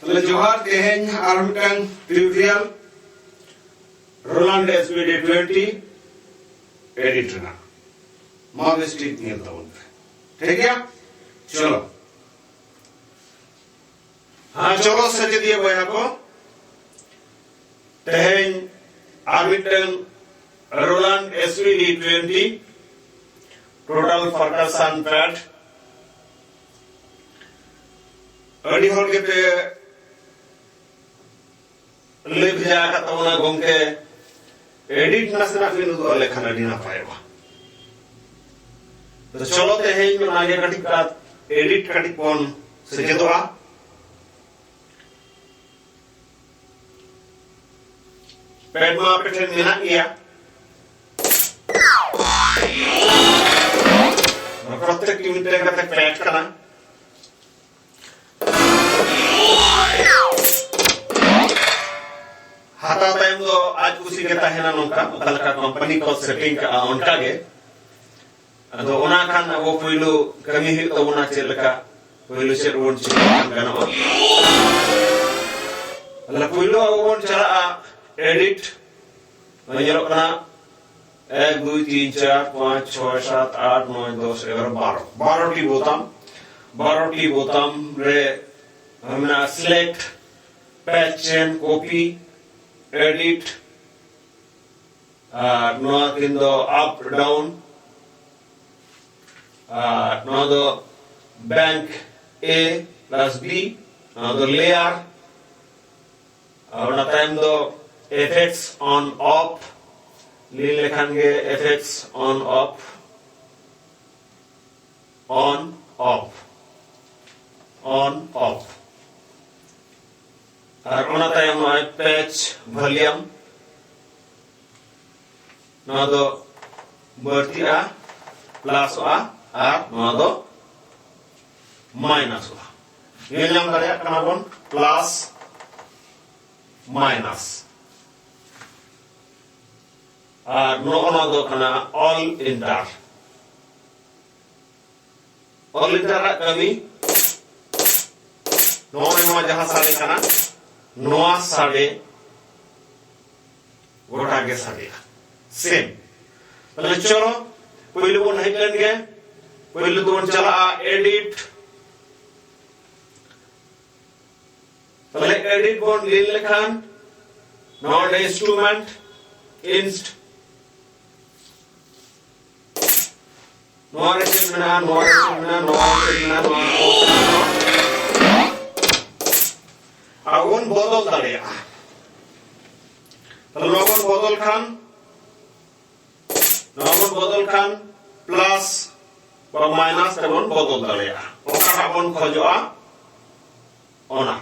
Tale Johar Teheny Armtang Trivial Roland SPD 20 Editor Majestic Neil Town. ठीक है चलो हाँ चलो सच दिए बया को तेहें आर्मिटन रोलैंड एसवीडी 20 टोटल फर्कसन पैड अड़ी होल के पे लिव जाएगा तो उन्हें घूम के एडिट नसना फिर उनको लेखन अड़ी ना पाएगा तो चलो तेहें में आगे कटिक का एडिट कटिक कौन सके तो आ पैड में आपके ठेन मिला किया प्रत्येक लिमिट का तक पैड करना हाथा टाइम तो आज उसी के ताहे ना नौका कल का कंपनी को सेटिंग का उनका के तो उना खान वो पहलू कमी ही तो उना चल का पहलू से रोड चल गाना अल्लाह पहलू वो चला एडिट ये लोग ना 1 2 3 4 5 6 7 8 9 10 11 12 12 टी बोताम रे हमना select patch and copy edit नो किंदो up down now the bank A plus B now the layer now time the effects on off ले लिखेंगे effects on off on off और ना टाइम में patch volume now the बढ़ती आ plus आ नवा दो माइनस हुआ ये नाम करें कना बोन प्लस माइनस और नवा दो कना ऑल इंटर कमी नवा जहाँ सारे कना नवा सारे गोटा के सारे सेम तो चलो पहले वो नहीं करेंगे पहले तो चला एडिट पहले एडिट बोन ले लेखान नॉट इंस्ट्रूमेंट इंस्ट नॉट आवन बदल दाड़िया तो नवन बदल खान प्लस বা মাইনাস তেমন বদল দাঁড়িয়া ওটা বন খোঁজা ওনা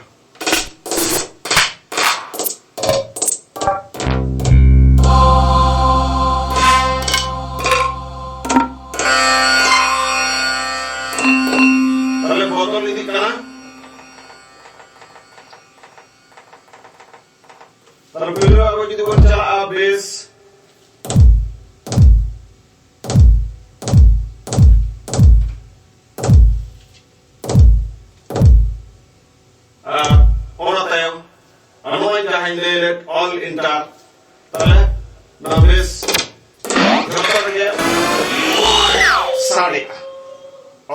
তাহলে বদল ইদি কানা তাহলে ভিডিও আরো যদি বল চলা বেস all inter তাহলে নাম্বারস যত গিয়ে সাড়ে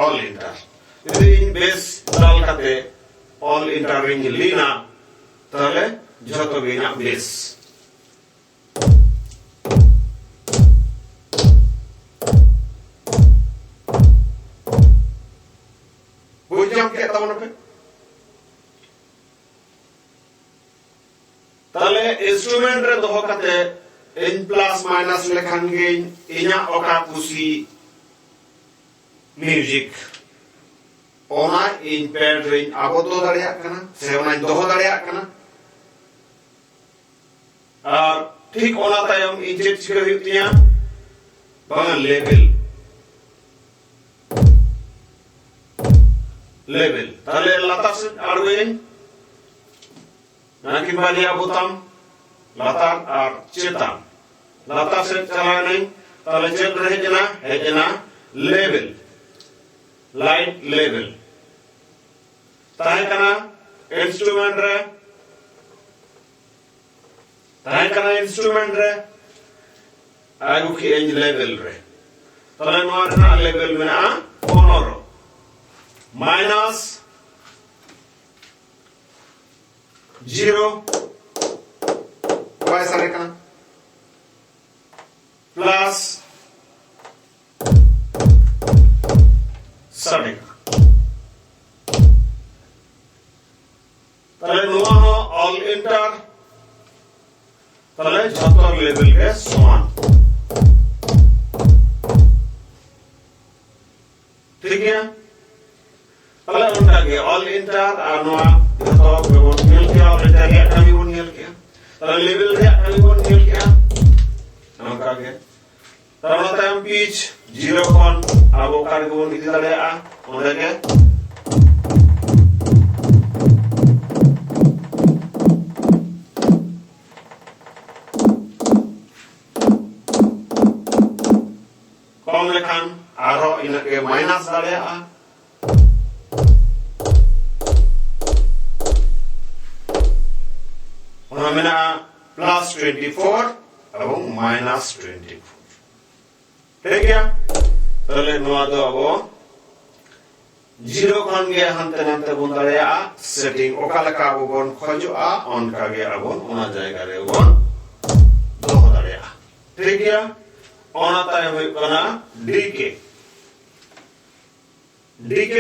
all inter যদি ইন বেস দাল কাতে all inter রিং লিনা তাহলে যত গিয়ে না বেস বুঝলাম কি এটা মনে ताले इंस्ट्रूमेंट रे दोहो कते इन प्लस माइनस लेखन गे इना ओका कुसी म्यूजिक ओना इन पैड रे आबो तो दाड़िया कना से ओना दोहो दाड़िया कना और ठीक ओना तायम इन चेक छिके हुतिया बंग लेवल ताले लता से अड़वेन ना कि बालिया बुतम लातार और चेतन लाता से चला नहीं ताले चल रहे जना लेवल लाइट लेवल ताहे कना instrument re tahan kana instrument re agu ki eng level re tale noa rena level mena 15 minus 0 Why sare kana plus sare tale noa ho all enter tale jhator level ke saman ठीक है तले उनका के all enter और noa jhator bebon nyel kiya all enter ya kami bon nyel kiya tale level re kami bon nyel kiya uनका के तले time pitch 0 kon abo kar ke bon idi darea onde ke kong lekhan aro ina ke minus darea ona mena plus 24 এবং minus 24 ठीक है तले noa do abo 0 khan ge hante nante bon darea setting okala ka abo bon khojoa onka ge abo ona jayga re bon doho darea ठीक है ona tay hoy kana dk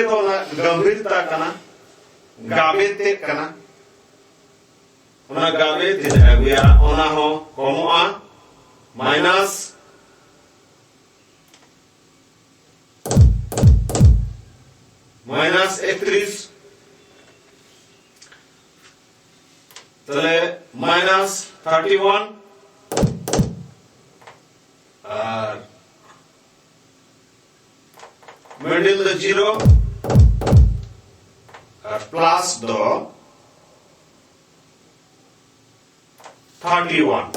to na gambhirta kana gabete kana ona gabete aguya ona ho komoa minus minus 31 tale minus 31 और middle the 0 और plus the 31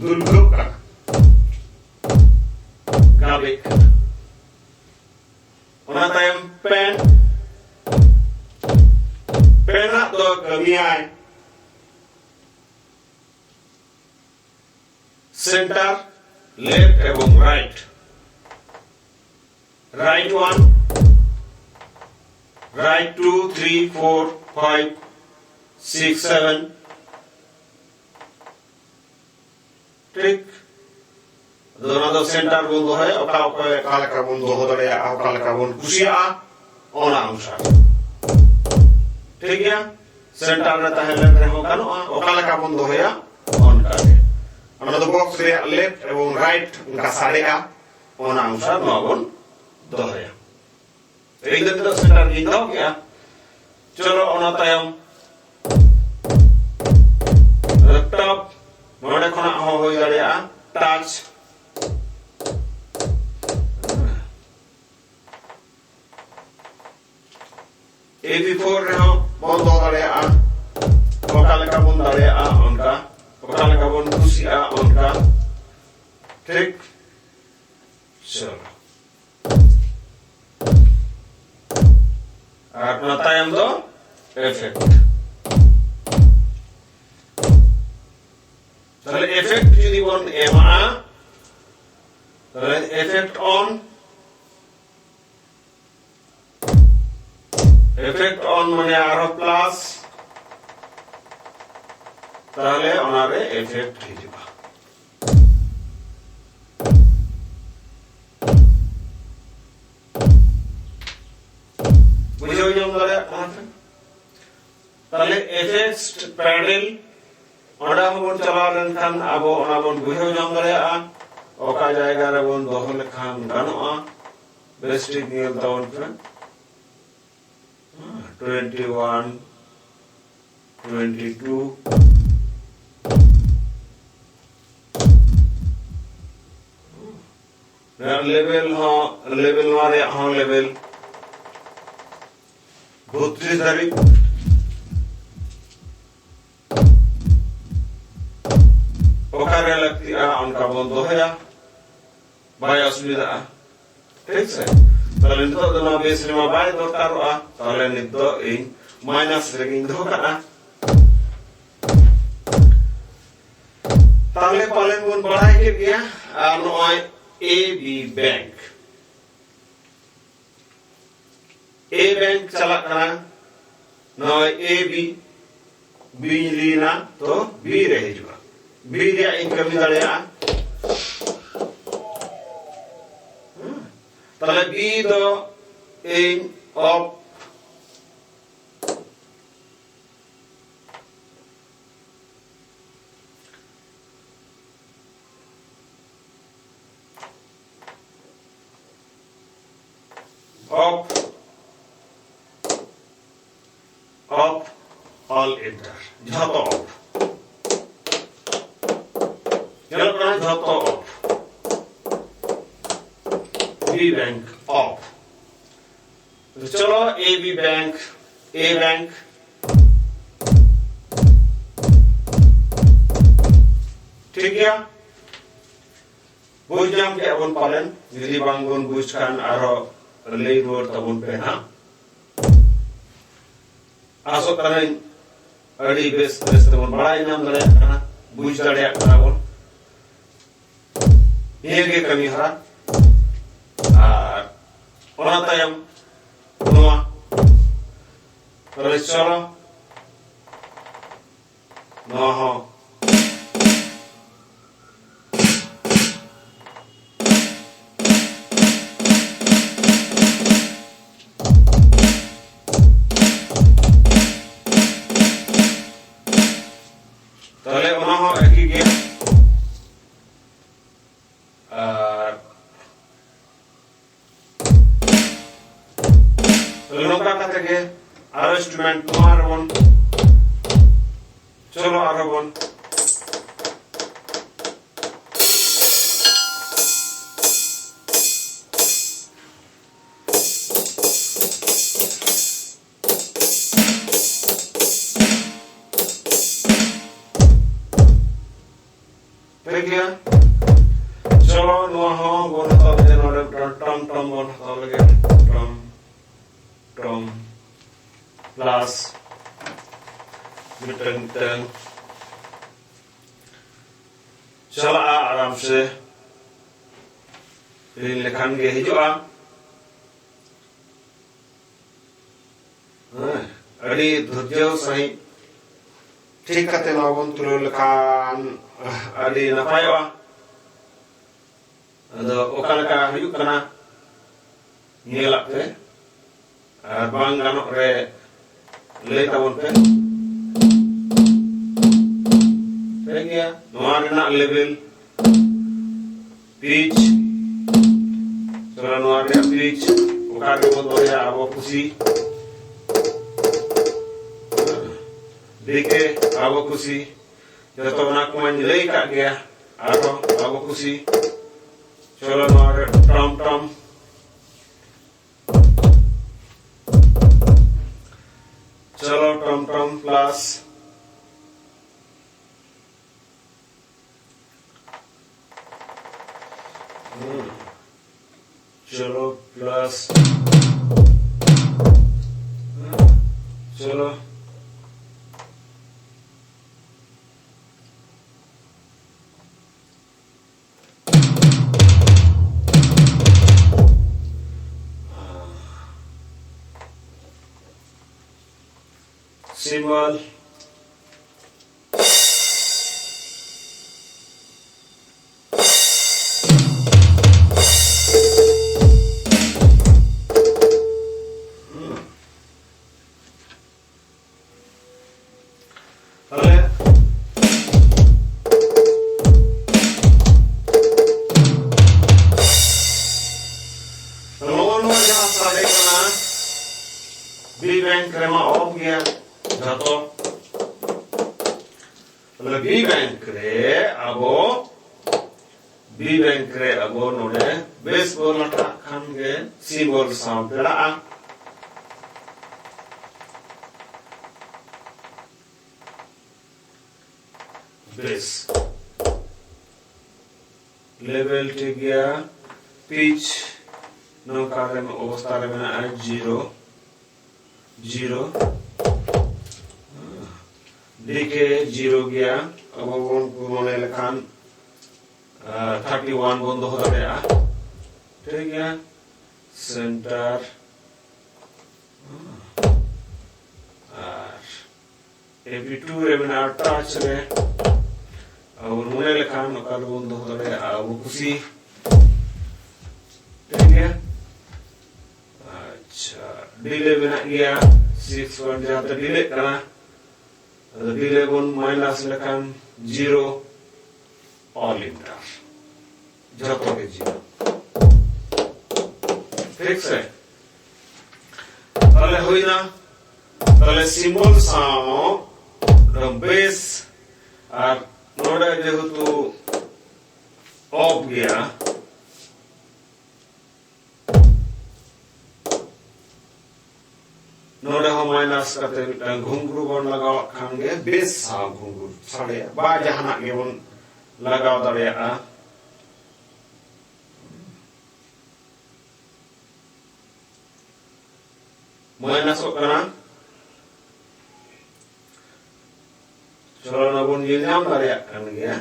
dulguk gabik ona time pen nak do kamiai center left এবং right right 1 right 2 3 4 5 6 7 ठीक दोनों दो centre बोल दो है ओका ओका काला का बोल दो हो दड़े आ काला का बोल खुशिया ओना अनुसार ठीक है सेंटर में ताहेले रहे हो कानो ओका का बोल दो है या ऑन कर আমরা তো বক্স রে লেফট এবং রাইট উনকা সারেয়া ওনা অনুসার নবন দহয়া এই দত্ত সেন্টার কি দাও क्या চলো ওনা তায়ম ল্যাপটপ মনে কোনা হই দাঁড়িয়া টাচ AB4 রেও বন্ধ দাঁড়িয়া ওকালে কা বন্ধ দাঁড়িয়া উনকা ওকালে কা বন্ধ খুশিয়া উনকা ঠিক চলো আর अपना टाइम दो इफेक्ट তাহলে ইফেক্ট যদি বল এমা তাহলে ইফেক্ট অন মানে আরো প্লাস তাহলে ওনারে ইফেক্ট হিজিবা বুঝাও যাও তাহলে তাহলে ইফেক্টস প্যানেল ওটা বন চালাও লেনখান আবো ওনা বন বুঝাও যাও দাঁড়িয়া ওকা জায়গা রে বন দহ লেখান গানোয়া বেস্টিক নিয়ে তাওন ফ্রেন 21 22 लेवल मारे हाँ लेवल 32 तारीख ओकारे लगती है उनका बंद है या बाय असुविधा ठीक है তাহলে নিতো না বেশ রিমা বাই দরকার তাহলে নিতো এই माइनस रेगिंग दो करा ताले पाले बन बढ़ाई के गया नॉय AB बैंक A बैंक चला करा नॉय AB B लीना तो B रह जुआ B रे इनकम दड़ेया ताले B दो इन of all enter jhato off yelo kana jhato off B bank off तो चलो AB बैंक A बैंक ठीक है बुझ जाम के अपन पालन यदि बांगोन बुझ खान आरो लई रोड तबन पे ना आसो करन अड़ी बेस बेस तबन बड़ा इनाम दड़े ना बुझ दड़े ना बोल ये के कमी हरा और ओना तायम नोआ तो चलो नोआ हो Arrangement Marvon Cholo Arabon Pegia Cholo Noho Bon Tom Tom Bon Tom plus return चला आराम से इन लेखन के हिजुआ अड़ी धुर्जो सही ठीक करते नावन तुलो लेखन अड़ी नपायवा अदो ओकन का हिजुक कना नियलाते बांग गानो रे ले tabon pe gaya noa rena level pitch sora noa re pitch oka ke bon doya abo kusi deke abo kusi joto na kuman lei ka gaya abo kusi sora noa re tom tom चलो टम टम plus चलो plus चलो symbol B bank rema off gaya jato B bank re abo node baseball lata khan ge symbol sound pera base level ठीक गया pitch नौका रे में अवस्था रे में 0 0 डीके 0 गया अब बन को मने लेखान 31 बन दोहो दाड़ेया ठीक गया सेंटर AP2 रे मेना टच रे अब मने लेखान ओका बन दोहो दाड़ेया अब खुशी ठीक गया अच्छा डिले मेना गया 6 वन जहां तक डिले करा डिले बन माइनस लेखान 0 ऑल इंटर जतो के 0 ठीक से তাহলে হই না তাহলে সিম্বল সাও বেস আর নোডে যেহেতু অফ গিয়া नोडे हो माइनस करते घुंगरू बन लगाव खानगे बेस सा घुंगरू साड़े बा जहाना के बन लगाव दड़ेया माइनस करना चलो ना बन ये नाम दड़ेया kan गया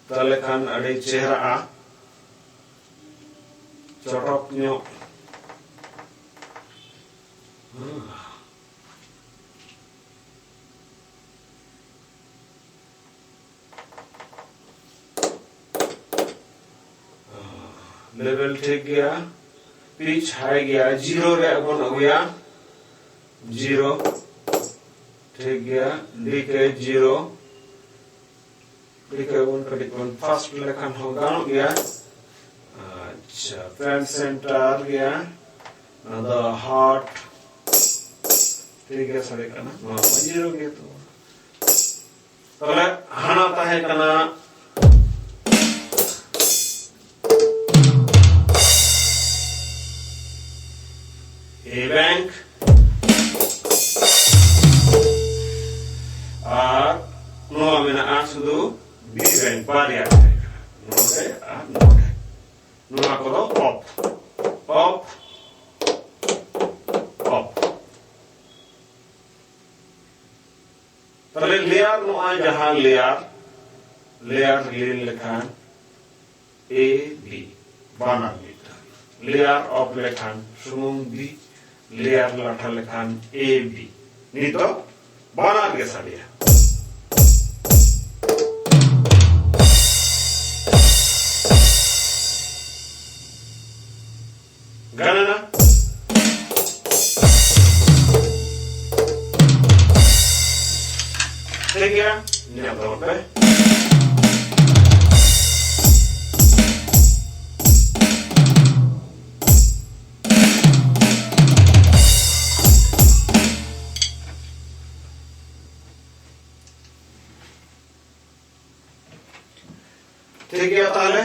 ताले खान अड़ी चेहरा चटक ᱧᱚᱜ लेवल ठीक गया पिच हाई गया 0 रे बन अगुया 0 ठीक गया डीके 0 डीके बन कड़ी बन फर्स्ट लेखन हो गानो गया अच्छा फ्रंट सेंटर गया द हार्ट ठीक है सरे कना 0 गया तो तले हाना ताहे कना ए बैंक और नो मेना सुदु बी बैंक बारिया नोडे आ नोडे नुआ को दो ऑफ ऑफ ऑफ तले लेयर नो आ जहां लेयर लीन लेखान ए बी बाना लेयर ऑफ लेखान सुमुंग बी लेयर लाठा लेखान ए बी नी तो बाना के साडिया गणना ठीक है न्या तो पे ठीक है ताले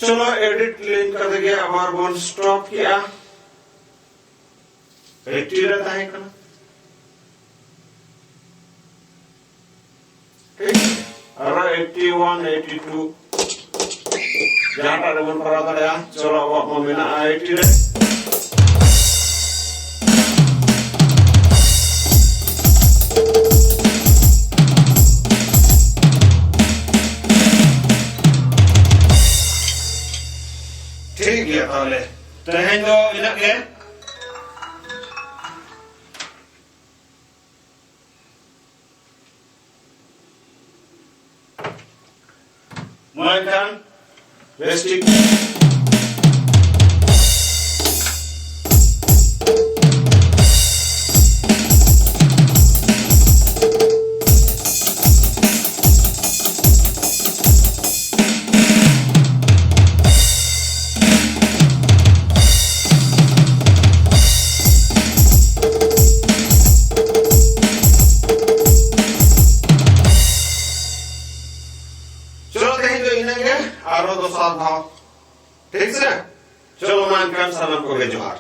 चलो एडिट लिंक कर देंगे हमार वन स्टॉप किया 80 रहता है कना ठीक और 81 82 जहां पर वन पर आता है चलो अब मम्मीना 80 रे ठीक है ताले तहें जो इना के Makan Vestik आरो 2 साल भाव ठीक से चलो मान कर सलाम को जोहार।